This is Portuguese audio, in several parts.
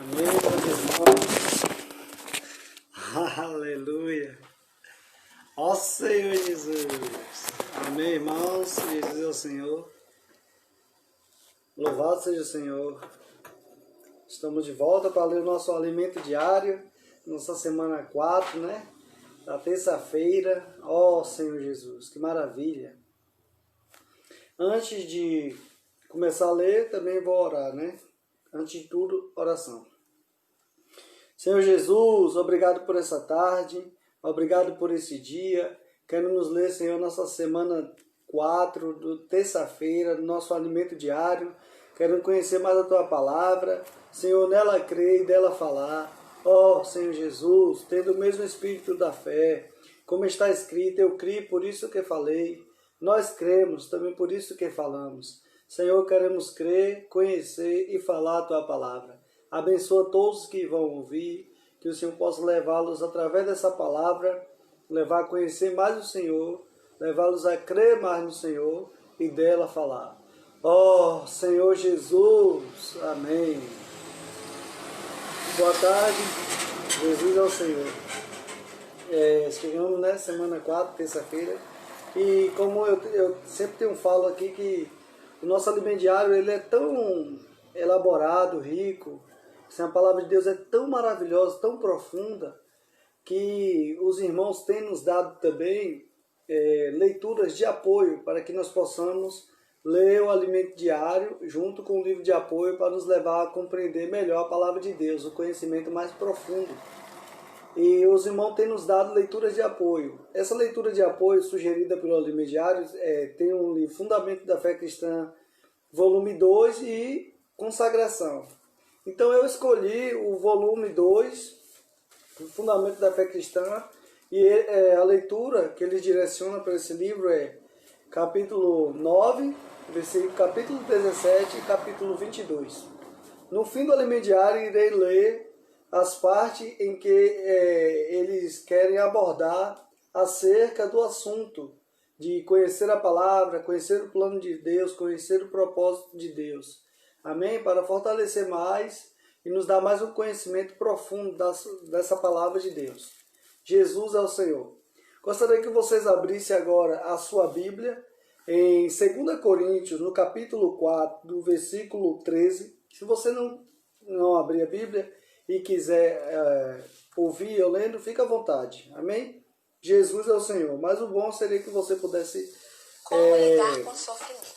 Amém, meus irmãos. Aleluia. Ó Senhor Jesus. Amém, irmãos. Jesus é o Senhor. Louvado seja o Senhor. Estamos de volta para ler o nosso alimento diário, nossa semana 4, né? Da terça-feira. Ó Senhor Jesus, que maravilha. Antes de começar a ler, também vou orar, né? Antes de tudo, oração. Senhor Jesus, obrigado por essa tarde, obrigado por esse dia. Queremos ler, Senhor, nossa semana 4, do terça-feira, do nosso alimento diário. Queremos conhecer mais a Tua palavra. Senhor, nela crer e dela falar. Ó, Senhor Jesus, tendo o mesmo espírito da fé, como está escrito, eu criei, por isso que falei. Nós cremos, também por isso que falamos. Senhor, queremos crer, conhecer e falar a Tua palavra. Abençoa todos que vão ouvir, que o Senhor possa levá-los através dessa palavra, levar a conhecer mais o Senhor, levá-los a crer mais no Senhor e dela falar. Ó Senhor Jesus, amém. Boa tarde, Jesus é o Senhor. Chegamos, né, semana 4, terça-feira, e como eu sempre falo aqui que o nosso alimento diário ele é tão elaborado, rico, assim, a palavra de Deus é tão maravilhosa, tão profunda, que os irmãos têm nos dado também leituras de apoio para que nós possamos ler o alimento diário junto com o livro de apoio para nos levar a compreender melhor a palavra de Deus, o conhecimento mais profundo. E os irmãos têm nos dado leituras de apoio. Essa leitura de apoio sugerida pelo alimento diário tem um livro Fundamento da Fé Cristã, volume 2 e Consagração. Então eu escolhi o volume 2, o Fundamento da Fé Cristã, e a leitura que ele direciona para esse livro é capítulo 9, capítulo 17 e capítulo 22. No fim do alimento diário irei ler as partes em que eles querem abordar acerca do assunto de conhecer a palavra, conhecer o plano de Deus, conhecer o propósito de Deus. Amém? Para fortalecer mais e nos dar mais um conhecimento profundo dessa palavra de Deus. Jesus é o Senhor. Gostaria que vocês abrissem agora a sua Bíblia em 2 Coríntios, no capítulo 4, do versículo 13. Se você não abrir a Bíblia e quiser ouvir eu lendo, fica à vontade. Amém? Jesus é o Senhor. Mas o bom seria que você pudesse... Como lidar com sofrimentos.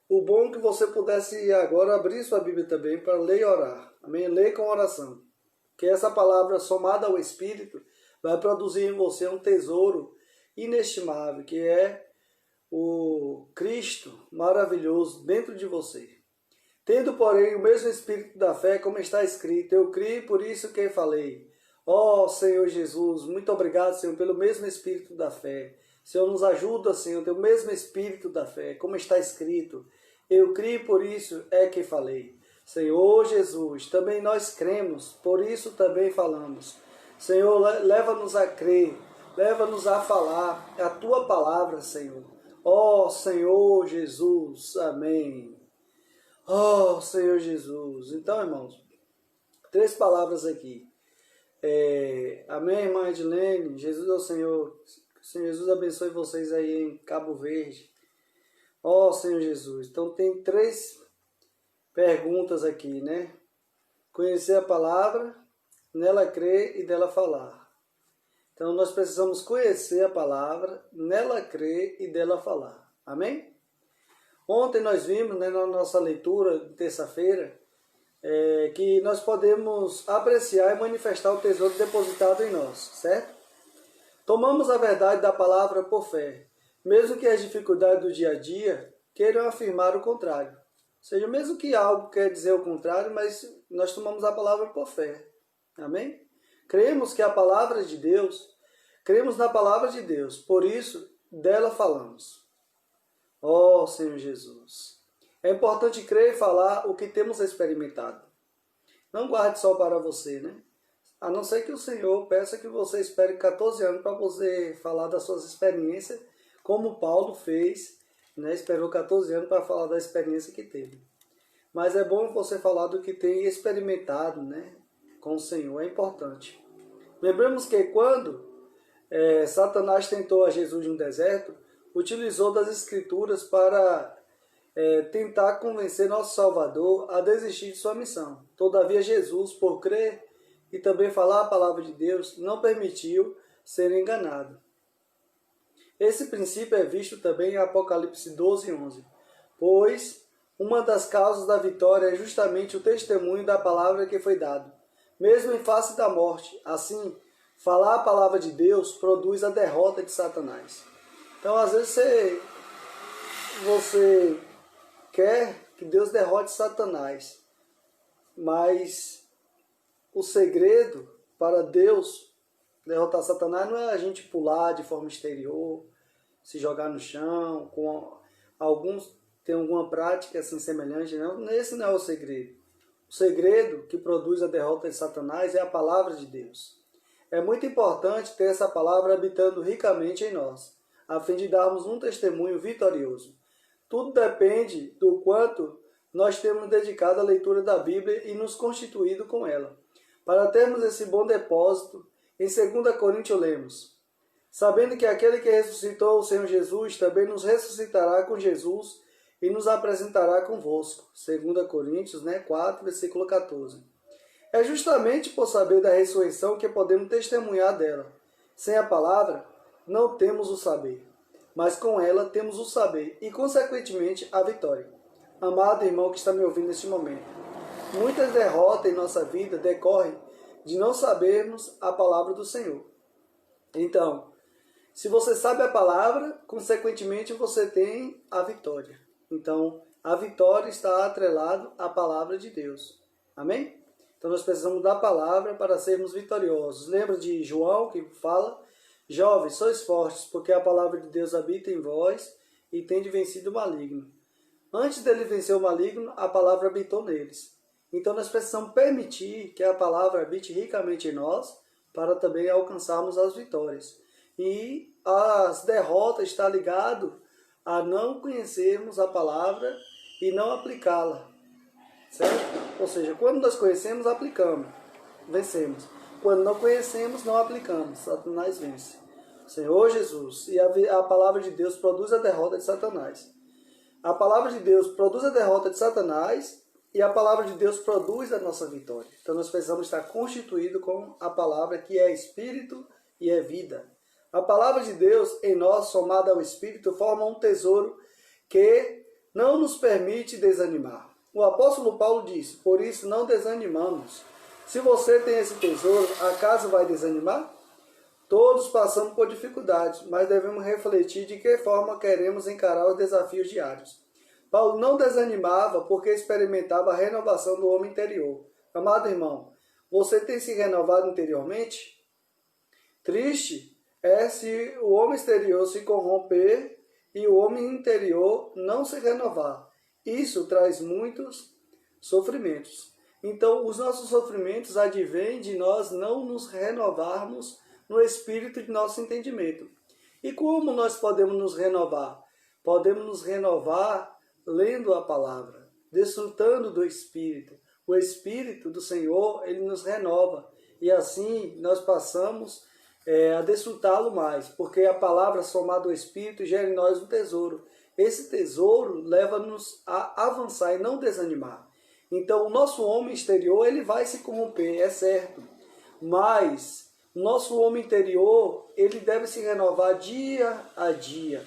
O bom é que você pudesse agora abrir sua Bíblia também para ler e orar. Amém? Ler com oração. Que essa palavra somada ao Espírito vai produzir em você um tesouro inestimável, que é o Cristo maravilhoso dentro de você. Tendo, porém, o mesmo Espírito da fé, como está escrito, eu criei, por isso que falei. Ó Senhor Jesus, muito obrigado, Senhor, pelo mesmo Espírito da fé. Senhor, nos ajuda, Senhor, teu mesmo Espírito da fé, como está escrito. Eu criei, por isso é que falei. Senhor Jesus, também nós cremos, por isso também falamos. Senhor, leva-nos a crer, leva-nos a falar a tua palavra, Senhor. Ó Senhor Jesus, amém. Ó Senhor Jesus. Então, irmãos, 3 palavras aqui. Amém, irmã Edilene. Jesus é o Senhor. Senhor Jesus abençoe vocês aí em Cabo Verde. Ó Senhor Jesus. Então tem 3 perguntas aqui, né? Conhecer a palavra, nela crer e dela falar. Então nós precisamos conhecer a palavra, nela crer e dela falar. Amém? Ontem nós vimos, né, na nossa leitura de terça-feira, que nós podemos apreciar e manifestar o tesouro depositado em nós, certo? Tomamos a verdade da palavra por fé, mesmo que as dificuldades do dia a dia queiram afirmar o contrário. Ou seja, mesmo que algo quer dizer o contrário, mas nós tomamos a palavra por fé. Amém? Cremos que a palavra de Deus, cremos na palavra de Deus, por isso dela falamos. Ó Senhor Jesus. É importante crer e falar o que temos experimentado. Não guarde só para você, né? A não ser que o Senhor peça que você espere 14 anos para você falar das suas experiências, como Paulo fez, né? Esperou 14 anos para falar da experiência que teve. mas é bom você falar do que tem experimentado, né, com o Senhor, é importante. Lembramos que quando Satanás tentou a Jesus no deserto, utilizou das Escrituras para tentar convencer nosso Salvador a desistir de sua missão. Todavia Jesus, por crer e também falar a palavra de Deus, não permitiu ser enganado. Esse princípio é visto também em Apocalipse 12:11, pois uma das causas da vitória é justamente o testemunho da palavra que foi dado, mesmo em face da morte. Assim, falar a palavra de Deus produz a derrota de Satanás. Então, às vezes, você quer que Deus derrote Satanás, mas o segredo para Deus derrotar Satanás não é a gente pular de forma exterior, se jogar no chão, com alguns tem alguma prática assim semelhante, não. Esse não é o segredo. O segredo que produz a derrota de Satanás é a palavra de Deus. É muito importante ter essa palavra habitando ricamente em nós, a fim de darmos um testemunho vitorioso. Tudo depende do quanto nós temos dedicado à leitura da Bíblia e nos constituído com ela. Para termos esse bom depósito, em 2 Coríntios lemos: sabendo que aquele que ressuscitou o Senhor Jesus também nos ressuscitará com Jesus e nos apresentará convosco. 2 Coríntios 4, versículo 14. É justamente por saber da ressurreição que podemos testemunhar dela. Sem a palavra, não temos o saber, mas com ela temos o saber e, consequentemente, a vitória. Amado irmão que está me ouvindo neste momento, muitas derrotas em nossa vida decorrem de não sabermos a palavra do Senhor. Então, se você sabe a palavra, consequentemente você tem a vitória. Então, a vitória está atrelada à palavra de Deus. Amém? Então, nós precisamos da palavra para sermos vitoriosos. Lembra de João que fala: jovens, sois fortes, porque a palavra de Deus habita em vós e tende vencido o maligno. Antes dele vencer o maligno, a palavra habitou neles. Então, nós precisamos permitir que a palavra habite ricamente em nós para também alcançarmos as vitórias. E as derrotas estão ligadas a não conhecermos a palavra e não aplicá-la. Certo? Ou seja, quando nós conhecemos, aplicamos, vencemos. Quando não conhecemos, não aplicamos, Satanás vence. Senhor Jesus, e a palavra de Deus produz a derrota de Satanás. A palavra de Deus produz a derrota de Satanás e a palavra de Deus produz a nossa vitória. Então nós precisamos estar constituídos com a palavra que é Espírito e é vida. A palavra de Deus em nós, somada ao Espírito, forma um tesouro que não nos permite desanimar. O apóstolo Paulo disse: por isso não desanimamos. Se você tem esse tesouro, acaso vai desanimar? Todos passamos por dificuldades, mas devemos refletir de que forma queremos encarar os desafios diários. Paulo não desanimava porque experimentava a renovação do homem interior. Amado irmão, você tem se renovado interiormente? Triste é se o homem exterior se corromper e o homem interior não se renovar. Isso traz muitos sofrimentos. Então, os nossos sofrimentos advêm de nós não nos renovarmos no espírito de nosso entendimento. E como nós podemos nos renovar? Podemos nos renovar lendo a palavra, desfrutando do Espírito. O Espírito do Senhor, ele nos renova. E assim nós passamos a desfrutá-lo mais, porque a palavra somada ao Espírito gera em nós um tesouro. Esse tesouro leva-nos a avançar e não desanimar. Então, o nosso homem exterior, ele vai se corromper, é certo. Mas o nosso homem interior, ele deve se renovar dia a dia.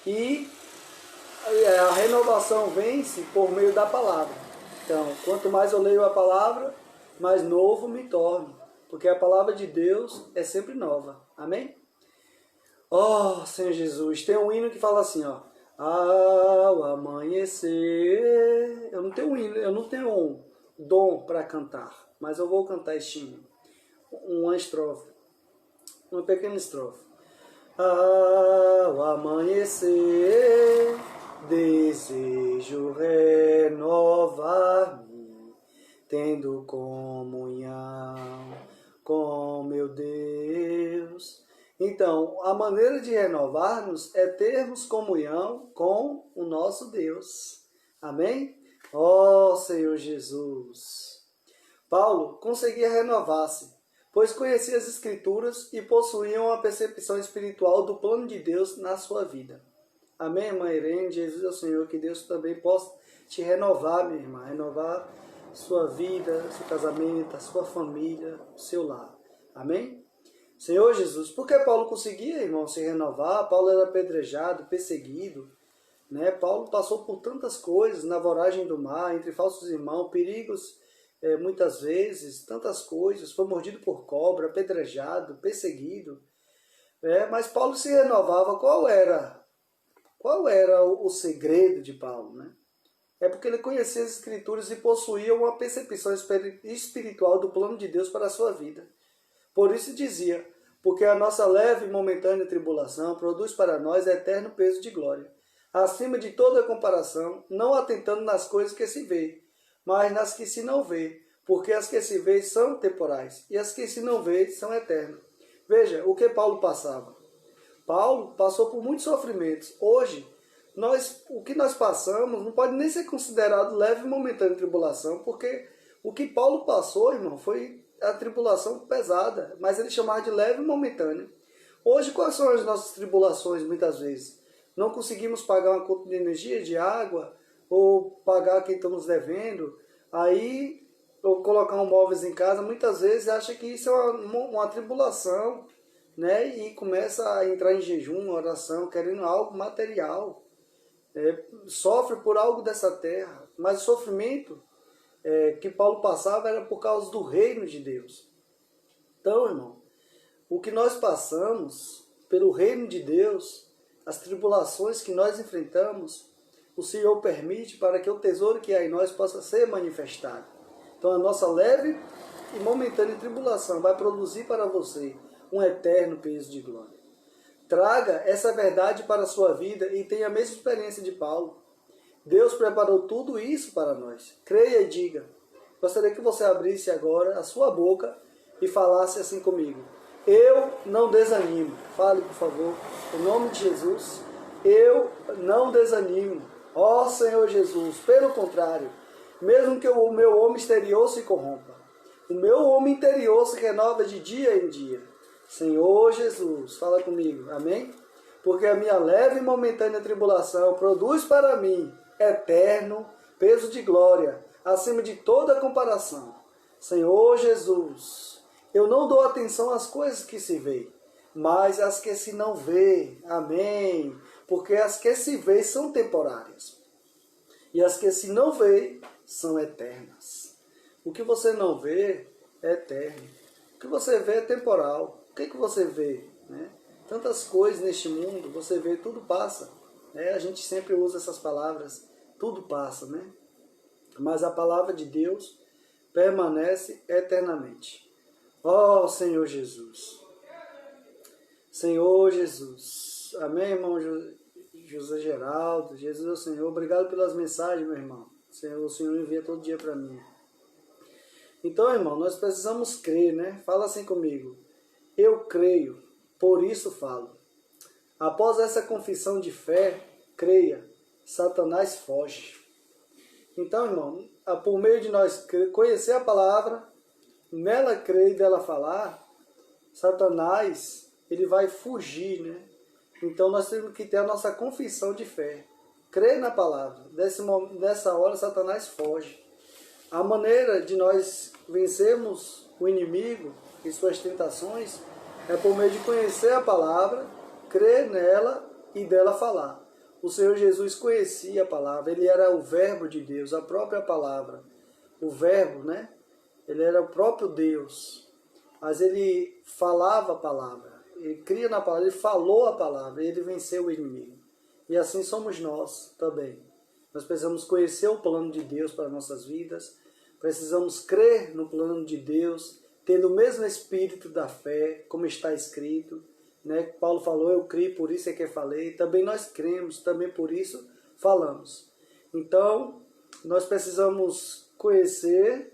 E a renovação vem-se por meio da palavra. Então, quanto mais eu leio a palavra, mais novo me torno. Porque a palavra de Deus é sempre nova. Amém? Oh, Senhor Jesus, tem um hino que fala assim, ó. Ao amanhecer. Eu não tenho um dom para cantar, mas eu vou cantar este hino. Uma estrofe. Uma pequena estrofe. Ao amanhecer, desejo renovar-me, tendo comunhão com meu Deus. Então, a maneira de renovar-nos é termos comunhão com o nosso Deus. Amém? Ó Senhor Jesus! Paulo conseguia renovar-se, pois conhecia as Escrituras e possuía uma percepção espiritual do plano de Deus na sua vida. Amém, irmã Irene? Jesus é o Senhor, que Deus também possa te renovar, minha irmã, renovar sua vida, seu casamento, a sua família, o seu lar. Amém? Senhor Jesus, por que Paulo conseguia, irmão, se renovar? Paulo era apedrejado, perseguido, né? Paulo passou por tantas coisas na voragem do mar, entre falsos irmãos, perigos, muitas vezes, tantas coisas, foi mordido por cobra, apedrejado, perseguido, mas Paulo se renovava. Qual era o segredo de Paulo, né? É porque ele conhecia as Escrituras e possuía uma percepção espiritual do plano de Deus para a sua vida. Por isso dizia, porque a nossa leve e momentânea tribulação produz para nós eterno peso de glória, acima de toda comparação, não atentando nas coisas que se vê, mas nas que se não vê, porque as que se vê são temporais, e as que se não vê são eternas. Veja o que Paulo passava. Paulo passou por muitos sofrimentos. Hoje, o que nós passamos não pode nem ser considerado leve e momentânea tribulação, porque o que Paulo passou, irmão, foi a tribulação pesada, mas ele chamava de leve e momentânea. Hoje, quais são as nossas tribulações, muitas vezes? Não conseguimos pagar uma conta de energia, de água, ou pagar quem estamos devendo, ou colocar um móveis em casa, muitas vezes acha que isso é uma tribulação, né? E começa a entrar em jejum, oração, querendo algo material. Sofre por algo dessa terra, mas o sofrimento que Paulo passava era por causa do reino de Deus. Então, irmão, o que nós passamos pelo reino de Deus, as tribulações que nós enfrentamos, o Senhor permite para que o tesouro que há em nós possa ser manifestado. Então, a nossa leve e momentânea tribulação vai produzir para você um eterno peso de glória. Traga essa verdade para a sua vida e tenha a mesma experiência de Paulo. Deus preparou tudo isso para nós. Creia e diga. Gostaria que você abrisse agora a sua boca e falasse assim comigo. Eu não desanimo. Fale, por favor, em nome de Jesus. Eu não desanimo. Ó Senhor Jesus, pelo contrário, mesmo que o meu homem exterior se corrompa, o meu homem interior se renova de dia em dia. Senhor Jesus, fala comigo, amém? Porque a minha leve e momentânea tribulação produz para mim eterno peso de glória, acima de toda comparação. Senhor Jesus, eu não dou atenção às coisas que se vê, mas às que se não vê, amém? Porque as que se vê são temporárias, e as que se não vê são eternas. O que você não vê é eterno, o que você vê é temporal. O que você vê, né? Tantas coisas neste mundo, você vê, tudo passa. Né? A gente sempre usa essas palavras, tudo passa, né? Mas a palavra de Deus permanece eternamente. Ó Senhor Jesus. Senhor Jesus. Amém, irmão José Geraldo. Jesus é o Senhor. Obrigado pelas mensagens, meu irmão. O Senhor envia todo dia para mim. Então, irmão, nós precisamos crer, né? Fala assim comigo. Eu creio, por isso falo. Após essa confissão de fé, creia, Satanás foge. Então, irmão, por meio de nós conhecer a palavra, nela crer e dela falar, Satanás, ele vai fugir, né? Então, nós temos que ter a nossa confissão de fé. Crer na palavra. Nessa hora, Satanás foge. A maneira de nós vencermos o inimigo e suas tentações é por meio de conhecer a palavra, crer nela e dela falar. O Senhor Jesus conhecia a palavra, ele era o verbo de Deus, a própria palavra. O verbo, né? Ele era o próprio Deus, mas ele falava a palavra, ele cria na palavra, ele falou a palavra, e ele venceu o inimigo. E assim somos nós também. Nós precisamos conhecer o plano de Deus para nossas vidas, precisamos crer no plano de Deus, tendo o mesmo espírito da fé, como está escrito, né? Paulo falou, eu criei, por isso é que eu falei. Também nós cremos, também por isso falamos. Então, nós precisamos conhecer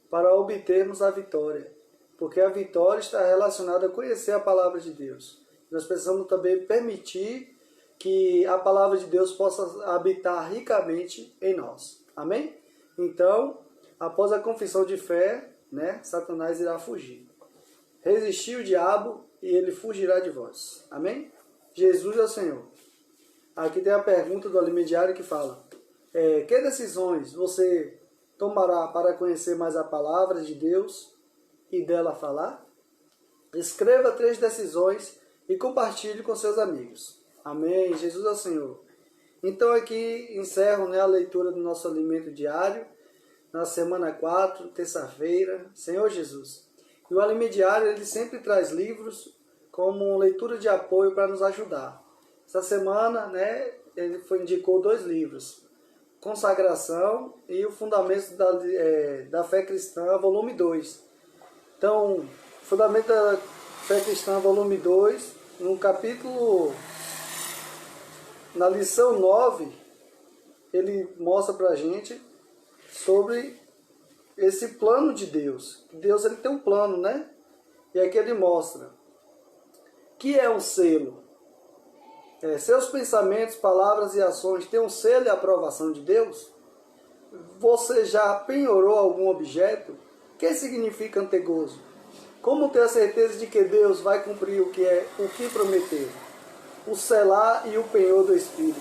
para obtermos a vitória, porque a vitória está relacionada a conhecer a palavra de Deus. Nós precisamos também permitir que a palavra de Deus possa habitar ricamente em nós. Amém? Então, após a confissão de fé, né, Satanás irá fugir. Resistir o diabo e ele fugirá de vós. Amém? Jesus é o Senhor. Aqui tem a pergunta do alimento diário que fala: que decisões você tomará para conhecer mais a palavra de Deus e dela falar? Escreva 3 decisões e compartilhe com seus amigos. Amém? Jesus é o Senhor. Então aqui encerro, né, a leitura do nosso alimento diário, na semana 4, terça-feira, Senhor Jesus. E o alimento diário, ele sempre traz livros como leitura de apoio para nos ajudar. Essa semana, né, ele indicou 2 livros, Consagração e o Fundamento da Fé Cristã, volume 2. Então, Fundamento da Fé Cristã, volume 2, no capítulo, na lição 9, ele mostra para a gente sobre esse plano de Deus. Deus, ele tem um plano, né? E aqui ele mostra que é um selo. Seus pensamentos, palavras e ações têm um selo e aprovação de Deus? Você já penhorou algum objeto? O que significa antegozo? Como ter a certeza de que Deus vai cumprir o que prometeu? O selar e o penhor do Espírito.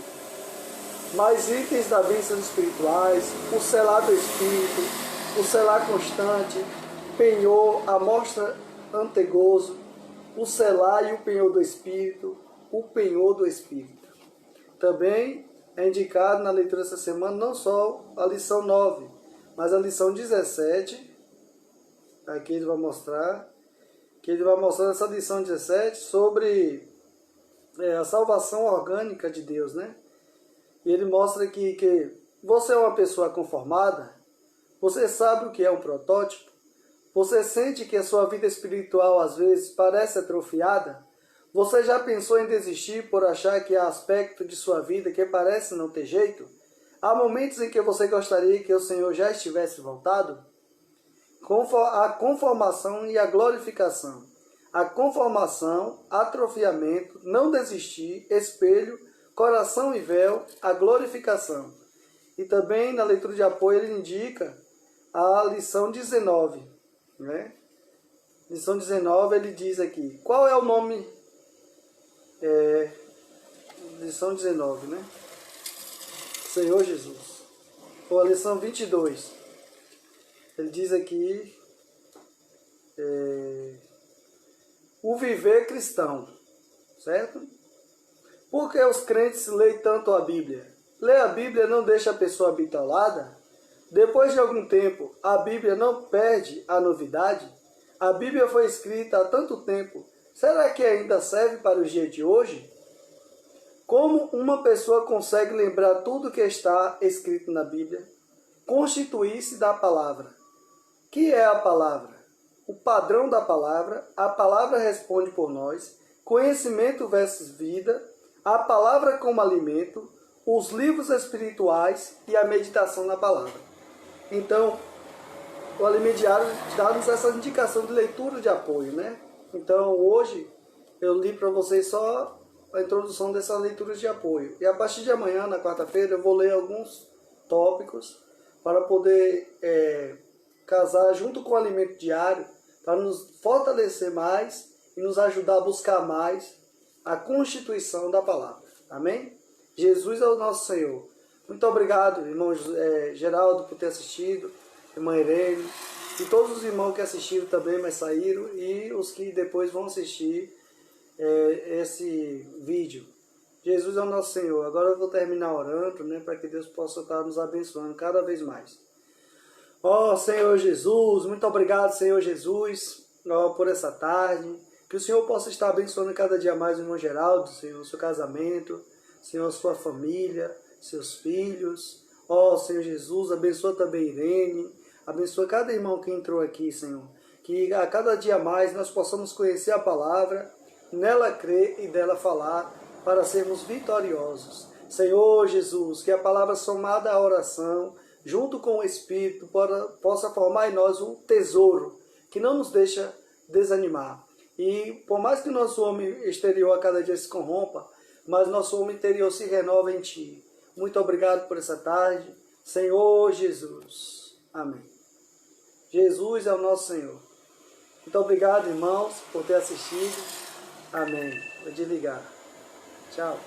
Mais itens da bênção espirituais, o selar do Espírito, o selar constante, penhor, amostra antegozo, o selar e o penhor do Espírito, o penhor do Espírito. Também é indicado na leitura dessa semana não só a lição 9, mas a lição 17. Aqui ele vai mostrar nessa lição 17 sobre a salvação orgânica de Deus, né? E ele mostra aqui que você é uma pessoa conformada, você sabe o que é um protótipo, você sente que a sua vida espiritual às vezes parece atrofiada, você já pensou em desistir por achar que há aspecto de sua vida que parece não ter jeito? Há momentos em que você gostaria que o Senhor já estivesse voltado? A conformação e a glorificação. A conformação, atrofiamento, não desistir, espelho, coração e véu, a glorificação. E também na leitura de apoio ele indica a lição 19. Né? Lição 19 ele diz aqui, qual é o nome... lição 19, né? Senhor Jesus. Ou a lição 22. Ele diz aqui o viver cristão, certo? Por que os crentes leem tanto a Bíblia? Ler a Bíblia não deixa a pessoa bitolada? Depois de algum tempo, a Bíblia não perde a novidade? A Bíblia foi escrita há tanto tempo, será que ainda serve para os dias de hoje? Como uma pessoa consegue lembrar tudo que está escrito na Bíblia? Constituir-se da palavra. Que é a palavra? O padrão da palavra, a palavra responde por nós, conhecimento versus vida, a palavra como alimento, os livros espirituais e a meditação na palavra. Então, o alimento diário dá-nos essa indicação de leitura de apoio, né? Então, hoje, eu li para vocês só a introdução dessa leitura de apoio. E a partir de amanhã, na quarta-feira, eu vou ler alguns tópicos para poder casar junto com o alimento diário, para nos fortalecer mais e nos ajudar a buscar mais a constituição da palavra. Amém? Jesus é o nosso Senhor. Muito obrigado, irmão Geraldo, por ter assistido, irmã Irene, e todos os irmãos que assistiram também, mas saíram, e os que depois vão assistir esse vídeo. Jesus é o nosso Senhor. Agora eu vou terminar orando, né, para que Deus possa estar nos abençoando cada vez mais. Ó Senhor Jesus, muito obrigado, Senhor Jesus, por essa tarde. Que o Senhor possa estar abençoando cada dia mais o irmão Geraldo, Senhor, seu casamento, Senhor, sua família, seus filhos. Ó Senhor Jesus, abençoa também Irene, abençoa cada irmão que entrou aqui, Senhor. Que a cada dia mais nós possamos conhecer a palavra, nela crer e dela falar, para sermos vitoriosos. Senhor Jesus, que a palavra somada à oração, junto com o Espírito, possa formar em nós um tesouro que não nos deixa desanimar. E por mais que nosso homem exterior a cada dia se corrompa, mas nosso homem interior se renova em Ti. Muito obrigado por essa tarde. Senhor Jesus. Amém. Jesus é o nosso Senhor. Muito obrigado, irmãos, por ter assistido. Amém. Vou desligar. Tchau.